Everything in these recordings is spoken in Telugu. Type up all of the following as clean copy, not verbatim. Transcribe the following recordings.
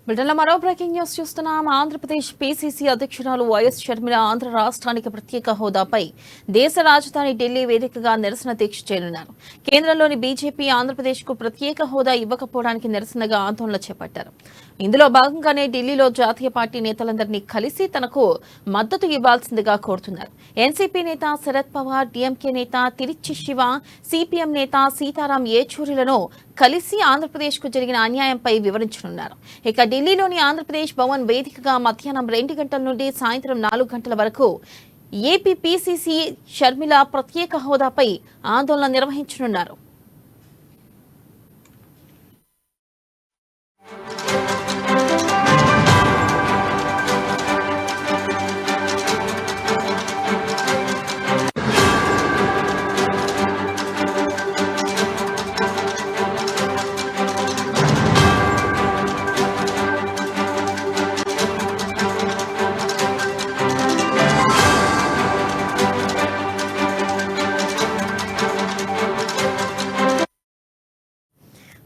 బ్రిటన్లో మరో బ్రేకింగ్ న్యూస్ చూస్తున్నాం. ఆంధ్రప్రదేశ్ పీసీసీ అధ్యక్షురాలు వైఎస్ షర్మిల ఆంధ్ర రాష్ట్రానికి ప్రత్యేక హోదాపై దేశ రాజధాని ఢిల్లీ వేదికగా నిరసన దీక్ష చేయనున్నారు. కేంద్రంలోని బీజేపీ ఆంధ్రప్రదేశ్కు ప్రత్యేక హోదా ఇవ్వకపోవడానికి నిరసనగా ఆందోళన చేపట్టారు. ఇందులో భాగంగానే ఢిల్లీలో జాతీయ పార్టీ నేతలందరినీ కలిసి తనకు మద్దతు ఇవ్వాల్సిందిగా కోరుతున్నారు. ఎన్సీపీ నేత శరద్ పవార్, డీఎంకే నేత తిరుచి శివ, సిపిఎం నేత సీతారాం ఏచూరిలను కలిసి ఆంధ్రప్రదేశ్కు జరిగిన అన్యాయంపై వివరించనున్నారు. ఇక ఢిల్లీలోని ఆంధ్రప్రదేశ్ భవన్ వేదికగా మధ్యాహ్నం 2 గంటల నుండి సాయంత్రం 4 గంటల వరకు ఏపీ పీసీసీ షర్మిల ప్రత్యేక హోదాపై ఆందోళన నిర్వహించనున్నారు.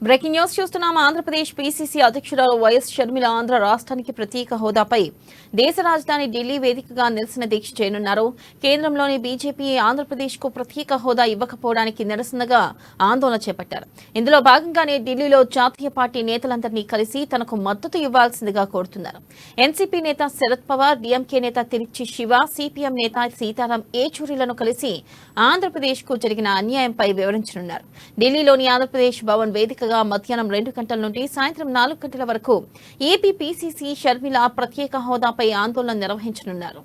బ్రేకింగ్ న్యూస్ చూస్తున్నాం. ఆంధ్రప్రదేశ్ పీసీసీ అధ్యక్షురాలు వైఎస్ షర్మిల ఆంధ్ర రాష్ట్రానికి ప్రత్యేక హోదాపై దేశ రాజధాని ఢిల్లీ వేదికగా నిరసన దీక్ష చేయనున్నారు. కేంద్రంలోని బీజేపీ ఆంధ్రప్రదేశ్కు ప్రత్యేక హోదా ఇవ్వకపోవడానికి నిరసనగా ఆందోళన చేపట్టారు. ఇందులో భాగంగానే ఢిల్లీలో జాతీయ పార్టీ నేతలందరినీ కలిసి తనకు మద్దతు ఇవ్వాల్సిందిగా కోరుతున్నారు. ఎన్సీపీ నేత శరద్ పవార్, డీఎంకే నేత తిరుచి శివ, సిపిఎం నేత సీతారాం ఏచూరిలను కలిసి ఆంధ్రప్రదేశ్కు జరిగిన అన్యాయంపై వివరించనున్నారు. ఢిల్లీలోని ఆంధ్రప్రదేశ్ భవన్ వేదికగా మధ్యాహ్నం 2 గంటల నుండి సాయంత్రం 4 గంటల వరకు ఏపీ పీసీసీ షర్మిల ప్రత్యేక హోదాపై ఆందోళన నిర్వహించనున్నారు.